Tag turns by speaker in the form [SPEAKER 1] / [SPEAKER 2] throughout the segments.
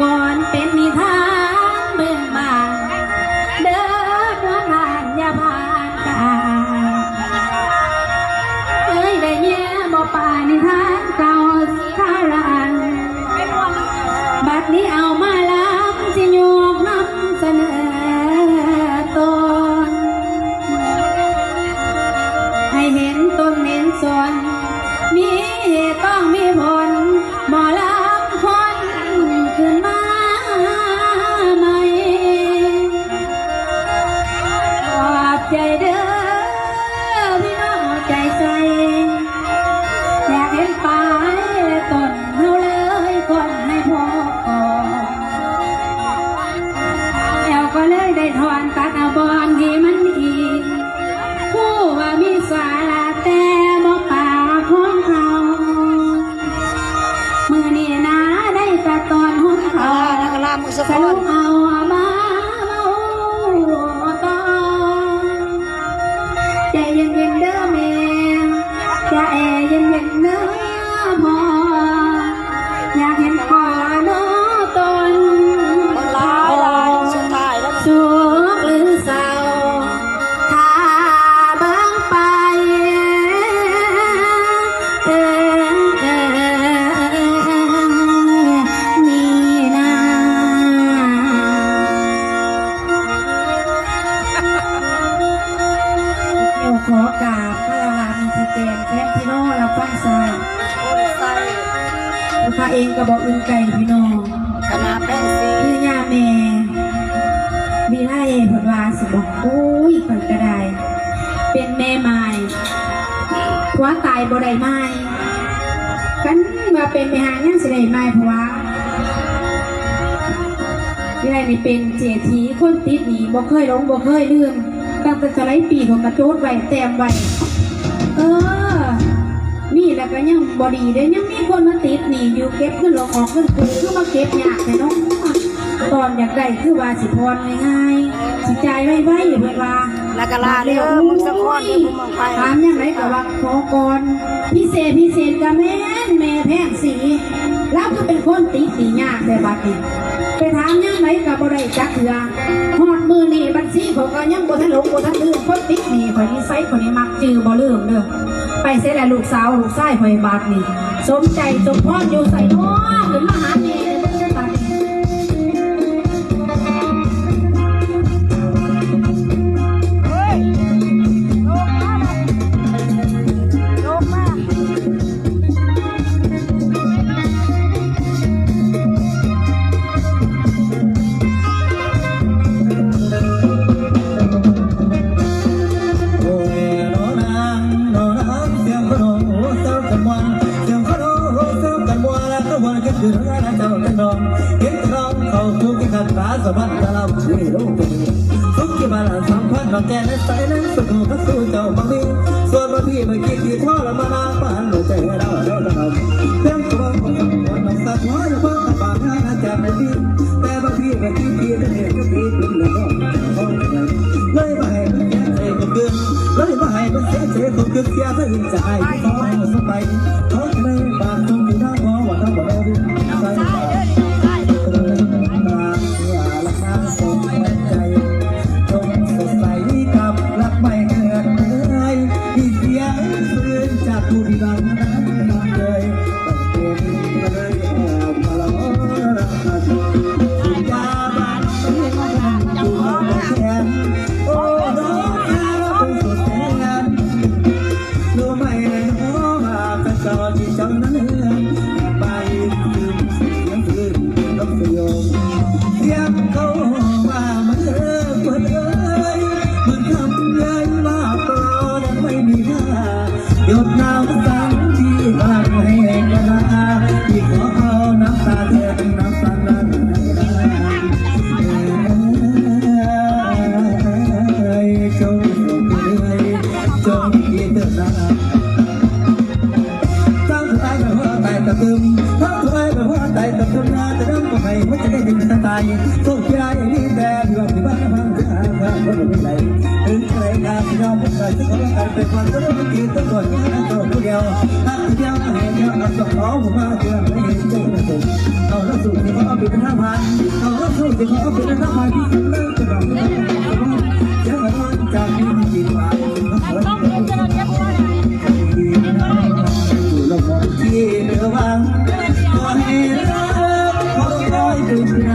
[SPEAKER 1] ก่อนเป็นนิทานเบื้องบานเดินหัวผ่านอย่าผ่านตาเอ้ยได้เยี่ยบ่ป่านิทานเก่าข้ารันบัดนี้เอามาล้ำสิโยกนำเสนอตนให้เห็นต้นเห็นส่วนมีเหตุต้องมีผลหมอลำคนขึ้นมาใหม่ขอบใจเด้อพี่น้องใจใสอยากเห็นปลายต้นเฮาเลยคนให้พอก่อนแล้วก็เลยได้ถอนตัดเอาบอนที่มันดีผู้ว่ามีสาระแต่บ่ป่าของเขามือนี่นะได้กระตอนของเขาสรุปเอามาเมาต่อใจเย็นๆเด้อแม่ใจเย็นๆเด้อพ่ออยากเห็นพ่อเนาะตน
[SPEAKER 2] สุดท้ายแล้ว
[SPEAKER 1] สุขหรือเศร้าถ้าเบิ่งไปนี่นะเดี๋ยวขอกราบพระรามีที่เต็มแค่พี่น้องเราฟังใส่พระเองก็บอกอึ้งไก่พี่น้อง
[SPEAKER 2] คณะแป้งสี
[SPEAKER 1] คือย่าแม่มีไล่ผลวาสบอกโอ้ยฝันกระไดเป็นแม่ไม้ผัวตายบ่ได้ไม้กันว่าเป็นไปหายังสิได้ไม้เพราะว่ามีไล่นี่เป็นเจทีคนติดหนีบ่เคยลงบ่เคยลืมตั้งแต่สไลด์ปีผมกระโจดไว้แต้มไว้มีแล้วก็ยังบอดีเด้ยังมีคนมาติดหนีอยู่เก็บขึ้นลงออกขึ้นกูคือมาเก็บยากแต่น้องตอนอยากได้คือว่าสิพรง่ายๆสิใจไว้อยู่เวลา
[SPEAKER 2] แล้วก็ลาเร็วมึงสะพอนเดี๋ยวมึงมองไป
[SPEAKER 1] ถามยังไงกับว่าขอก่อนพิเศษกับแม่แพงสีแล้วก็เป็นคนติดสียากแต่บัดนี้ไปถามยังไงกับบอได้จักเถื่อหอดมือนี่บัญชีเขาก็ยังบ่ทันหลงบ่ทันลืมคนติดหนีคนนี้ไซคนนี้มักจือบ่ลืมเด้อไปเสียแต่ลูกสาวลูกชายหอยบาทนี่สมใจสมพรอยู่ใส่น้อหรือมหาเนรไม่ใช่ตัด
[SPEAKER 3] คือทั้งนั้นเจ้าทั้งน้องเก็บร้องเขาทุกข์ขัดตาสะบัดตะลำช่วยโลกทุกข์ที่มาหลังสัมพันธ์เราแก่ในใจนั้นสุขก็สู้เจ้าบางทีส่วนบางทีเมื่อกี้ที่ทอดมานาปานหนูใจเราได้ตลอดเรื่องตัวของคนเราสัตว์น้อยเพิ่งปากงานจากในที่แต่บางทีเมื่อกี้ที่ได้เห็นก็ปีเป็นแล้วก็เลยมาให้มันใจก็เกินเลยมาให้มันเสียใจก็เกินเสียไปใจต้องสบายเขาไม่บาดตรงที่น้าหัวว่าน้าบ่ได้ใส่ตาละน้ำสมใจจงสดใสกับรักไม่เกิดเลยที่เสียงปืนจากผู้ที่ดังนั้นเลยต้องเก็บมาเลยมาละรักสุดยาบ้านไม่มาดูแทนโอ้น้องแค่เป็นสุดแสนรู้ไหมน้องเป็นเจ้าที่เจ้านั้นไปคืนเสียงคืนต้องสยบเสียงเขาว่ามันเปิดเอ้ยมันทำยัยว่าปลอดไม่มีค่าหยดน้ำสังที่บางให้กระนาที่ขอเอาน้ำตาเธอเป็นน้ำตานั้นจงเลยจงคิดเถิดนะตั้งใจแบบว่าตายตะตึมตั้งใจแบบว่าตายตะตึมนะจะนั่งก็ไม่ว่าจะได้ดึงตายส่งใจนี่แต่ที่ว่าที่บ้านพังใจ พระคนไม่ไหลถึงใครงานยอมเป็นใจที่เขาการเป็นความก็ต้องกินต้องตรวจงานตัวผู้เดียวถ้าผู้เดียวเห็นเดียวเอาตัวเขาผมมาเพื่อไม่เห็นใจนะผมเอาละสูตรที่เขาเอาไปเป็น5,000เอาละสูตรที่เขาเอาไปเป็น5,000ที่สุดเลยจะบอกเลยเจ้าหน้าจากนี้ดีกว่าลงมองที่เดือวังขอให้รักขอคอยดูน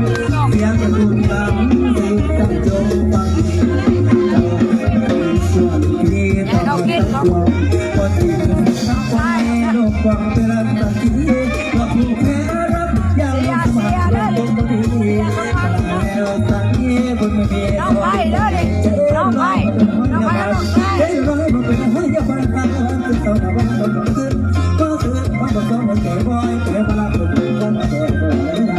[SPEAKER 3] ำเสียงกระดุมบังให้ตั้งจงฟังส่วนที่ต้องตัวพอที่นับไปโลกฟังเป็นตัดที่ว่าผู้แพ้รักยังสมัครลงตรงนี้แล้วตั้งนี้บนมือเดียว
[SPEAKER 2] ไปเด้อดิน้องไปน้องไปน้องไป
[SPEAKER 3] เฮ้ยร้อยมันเป็นห้อยยาบ้าตาคือตอนนั้นวันต้องตื่นก็ตื่นวันต้องวันแก่บ่อยแต่เวลาผมต้องแก่ก็ไม่ได้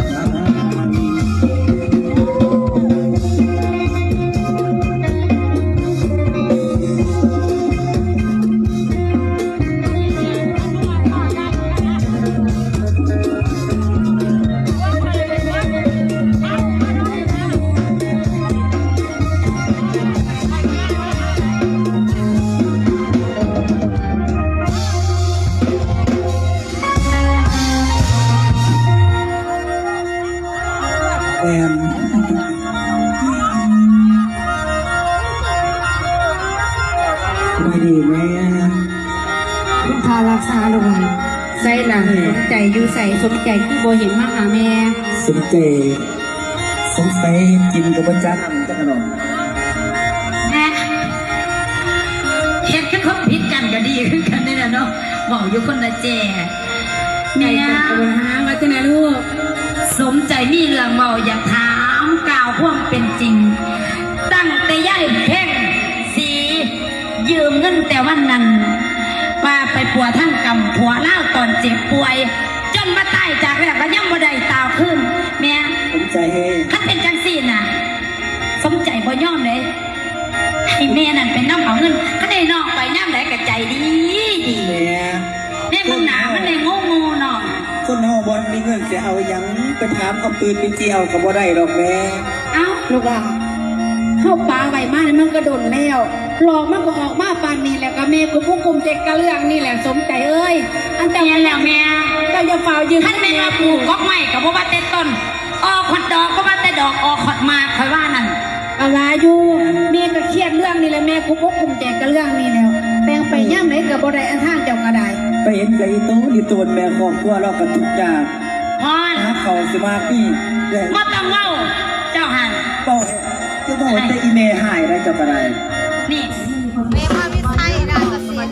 [SPEAKER 3] แอมไม่ดีแม่
[SPEAKER 1] คุณพารักษาลงใส่หลังสนใจอยู่ใส่สนใจคือโบเห็นมาหาแม่
[SPEAKER 3] สนใจสงสัยกินกับประจันจังหนอ
[SPEAKER 4] เห็นแค่คนพิษกันก็ดีขึ้นกันนี่แหละเนาะบอกอยู่คนละแจ
[SPEAKER 1] แม่
[SPEAKER 4] เนี่ย
[SPEAKER 1] ปัญหามาจากไหนลูก
[SPEAKER 4] สมใจมีเรื่องเมาอยากถามกล่าวความเป็นจริง ตั้งแต่ย่ายเพ่งสียืมเงินแต่วันนั้นป้าไปปัวทั้งกำผัวเล่าตอนเจ็บป่วย จนมาตายจากแรกก็ยังบ่ได้ตาวขึ้นแม่
[SPEAKER 3] ผมใจเฮ
[SPEAKER 4] ถ้าเป็นจังสี่น่ะ สมใจบ่ย่อมเลยให้แม่นั่นเป็นน้ำเอาเงินก็ได้นอกไปย่ำไหนกับใจดีดี
[SPEAKER 3] แม่
[SPEAKER 4] แม่มึงหนามันเลยโง่งูเนาะ
[SPEAKER 3] คนเฮาบอลมีเงินจะเอายังไปถามเอาปืนไปเจียวกับบ่ได้หรอกแม่
[SPEAKER 1] เอ้าลูกอ่ะเข้าป่าใบมาเนี่ยมันก็โดนแล้วหลอกมันก็ออกมาปานนี้แหละก็แม่กูผู้คุมเจ็กกะเรื่องนี่แหละสมใจเอ้ยอันแต่
[SPEAKER 4] เนี่ยแล้วแม่
[SPEAKER 1] เจ้าอย่าฝ่ายืน
[SPEAKER 4] ท่านแม่ว่าปลูกก๊อกไม้กับว่าแต่ต้นออกขดดอกก็ว่าแต่ดอกออกขดมาคอยว่านั่น
[SPEAKER 1] อะไรอยู่แม่ก็เครียดเรื่องนี้แหละแม่กูผู้คุมเจ็กกะเรื่องนี้แล้วแปลงไปย่ำไหนกับบ่ได้อันทางเจ้าก็ได้
[SPEAKER 3] ไปเห็นไก่โตที่ตัวแม่ครอบครัวเรากันทุกอย่าง
[SPEAKER 4] พอน
[SPEAKER 3] หาเขาสิมาพี่เด้
[SPEAKER 4] บ่ต้องเว้าเจ้าหัน
[SPEAKER 3] บอกจะบอกว่าแต่อีเมหายได้จับอะไร
[SPEAKER 4] นี่
[SPEAKER 2] เมมาพิไทยนะกสิน